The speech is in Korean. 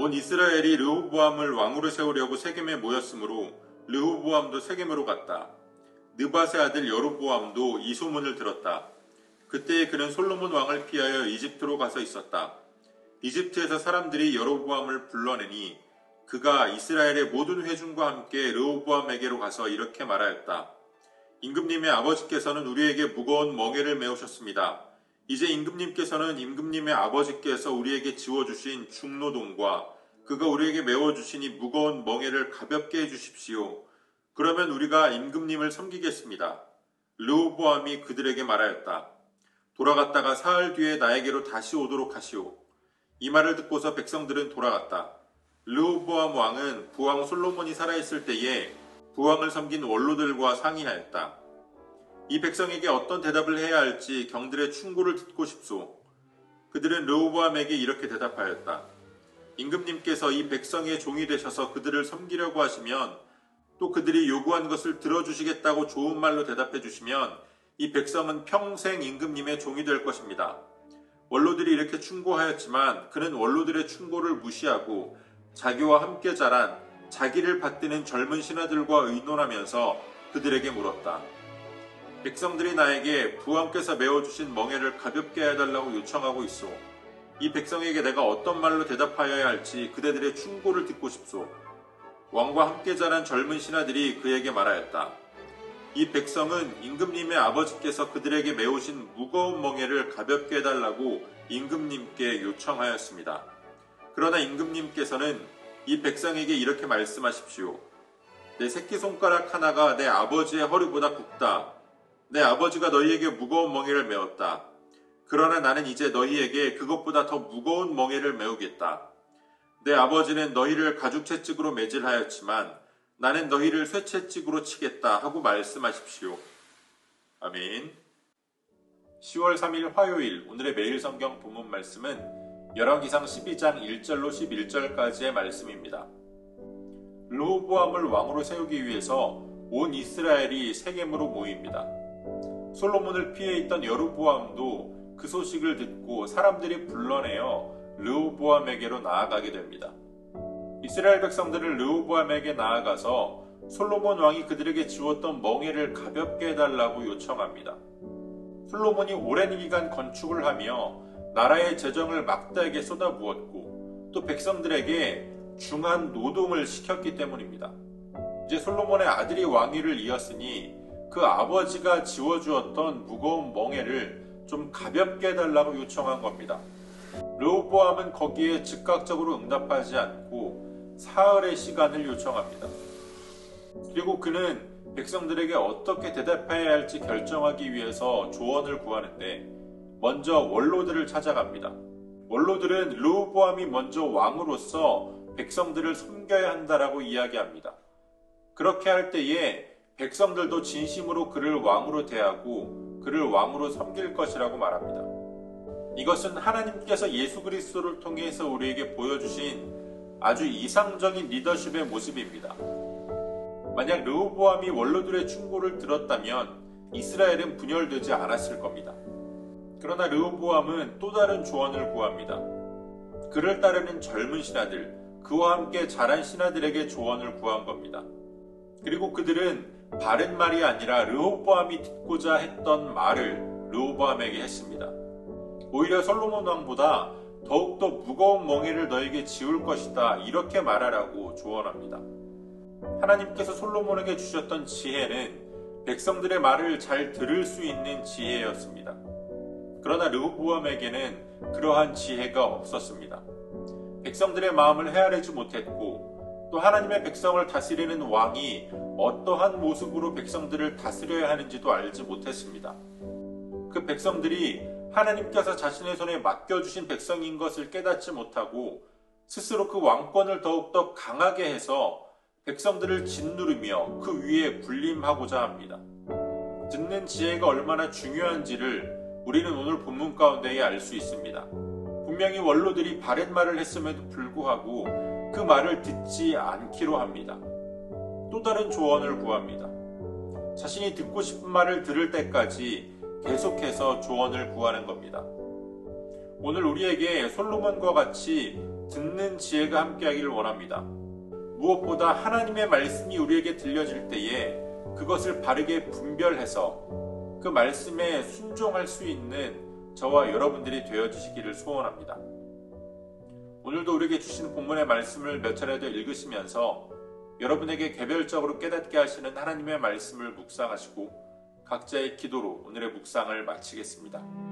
온 이스라엘이 르호보암을 왕으로 세우려고 세겜에 모였으므로 르호보암도 세겜으로 갔다. 느밧의 아들 여로보암도 이 소문을 들었다. 그때에 그는 솔로몬 왕을 피하여 이집트로 가서 있었다. 이집트에서 사람들이 여로보암을 불러내니 그가 이스라엘의 모든 회중과 함께 르호보암에게로 가서 이렇게 말하였다. 임금님의 아버지께서는 우리에게 무거운 멍에를 메우셨습니다. 이제 임금님께서는 임금님의 아버지께서 우리에게 지워주신 중노동과 그가 우리에게 메워주신 이 무거운 멍에를 가볍게 해주십시오. 그러면 우리가 임금님을 섬기겠습니다. 르호보암이 그들에게 말하였다. 돌아갔다가 사흘 뒤에 나에게로 다시 오도록 하시오. 이 말을 듣고서 백성들은 돌아갔다. 르호보암 왕은 부왕 솔로몬이 살아있을 때에 부왕을 섬긴 원로들과 상의하였다. 이 백성에게 어떤 대답을 해야 할지 경들의 충고를 듣고 싶소. 그들은 르호보암에게 이렇게 대답하였다. 임금님께서 이 백성의 종이 되셔서 그들을 섬기려고 하시면 또 그들이 요구한 것을 들어주시겠다고 좋은 말로 대답해 주시면 이 백성은 평생 임금님의 종이 될 것입니다. 원로들이 이렇게 충고하였지만 그는 원로들의 충고를 무시하고 자기와 함께 자란 자기를 받드는 젊은 신하들과 의논하면서 그들에게 물었다. 백성들이 나에게 부왕께서 메워주신 멍에를 가볍게 해달라고 요청하고 있소. 이 백성에게 내가 어떤 말로 대답하여야 할지 그대들의 충고를 듣고 싶소. 왕과 함께 자란 젊은 신하들이 그에게 말하였다. 이 백성은 임금님의 아버지께서 그들에게 메우신 무거운 멍에를 가볍게 해달라고 임금님께 요청하였습니다. 그러나 임금님께서는 이 백성에게 이렇게 말씀하십시오. 내 새끼손가락 하나가 내 아버지의 허리보다 굵다. 내 아버지가 너희에게 무거운 멍에를 메웠다. 그러나 나는 이제 너희에게 그것보다 더 무거운 멍에를 메우겠다. 내 아버지는 너희를 가죽채찍으로 매질하였지만 나는 너희를 쇠채찍으로 치겠다 하고 말씀하십시오. 아멘. 10월 3일 화요일 오늘의 매일 성경 본문 말씀은 열왕기상 12장 1절로 11절까지의 말씀입니다. 르호보암을 왕으로 세우기 위해서 온 이스라엘이 세겜으로 모입니다. 솔로몬을 피해 있던 여로보암도 그 소식을 듣고 사람들이 불러내어 르호보암에게로 나아가게 됩니다. 이스라엘 백성들은 르호보암에게 나아가서 솔로몬 왕이 그들에게 주었던 멍에를 가볍게 해달라고 요청합니다. 솔로몬이 오랜 기간 건축을 하며 나라의 재정을 막대하게 쏟아부었고 또 백성들에게 중한 노동을 시켰기 때문입니다. 이제 솔로몬의 아들이 왕위를 이었으니 그 아버지가 지워주었던 무거운 멍에를 좀 가볍게 해달라고 요청한 겁니다. 르호보암은 거기에 즉각적으로 응답하지 않고 사흘의 시간을 요청합니다. 그리고 그는 백성들에게 어떻게 대답해야 할지 결정하기 위해서 조언을 구하는데 먼저 원로들을 찾아갑니다. 원로들은 르호보암이 먼저 왕으로서 백성들을 섬겨야 한다라고 이야기합니다. 그렇게 할 때에 백성들도 진심으로 그를 왕으로 대하고 그를 왕으로 섬길 것이라고 말합니다. 이것은 하나님께서 예수 그리스도를 통해서 우리에게 보여주신 아주 이상적인 리더십의 모습입니다. 만약 르호보암이 원로들의 충고를 들었다면 이스라엘은 분열되지 않았을 겁니다. 그러나 르호보암은 또 다른 조언을 구합니다. 그를 따르는 젊은 신하들, 그와 함께 자란 신하들에게 조언을 구한 겁니다. 그리고 그들은 바른 말이 아니라 르호보암이 듣고자 했던 말을 르호보암에게 했습니다. 오히려 솔로몬 왕보다 더욱더 무거운 멍에를 너에게 지울 것이다 이렇게 말하라고 조언합니다. 하나님께서 솔로몬에게 주셨던 지혜는 백성들의 말을 잘 들을 수 있는 지혜였습니다. 그러나 르호보암에게는 그러한 지혜가 없었습니다. 백성들의 마음을 헤아리지 못했고 또 하나님의 백성을 다스리는 왕이 어떠한 모습으로 백성들을 다스려야 하는지도 알지 못했습니다. 그 백성들이 하나님께서 자신의 손에 맡겨주신 백성인 것을 깨닫지 못하고 스스로 그 왕권을 더욱더 강하게 해서 백성들을 짓누르며 그 위에 군림하고자 합니다. 듣는 지혜가 얼마나 중요한지를 우리는 오늘 본문 가운데에 알 수 있습니다. 분명히 원로들이 바른 말을 했음에도 불구하고 그 말을 듣지 않기로 합니다. 또 다른 조언을 구합니다. 자신이 듣고 싶은 말을 들을 때까지 계속해서 조언을 구하는 겁니다. 오늘 우리에게 솔로몬과 같이 듣는 지혜가 함께하기를 원합니다. 무엇보다 하나님의 말씀이 우리에게 들려질 때에 그것을 바르게 분별해서 그 말씀에 순종할 수 있는 저와 여러분들이 되어주시기를 소원합니다. 오늘도 우리에게 주신 본문의 말씀을 몇 차례 더 읽으시면서 여러분에게 개별적으로 깨닫게 하시는 하나님의 말씀을 묵상하시고 각자의 기도로 오늘의 묵상을 마치겠습니다.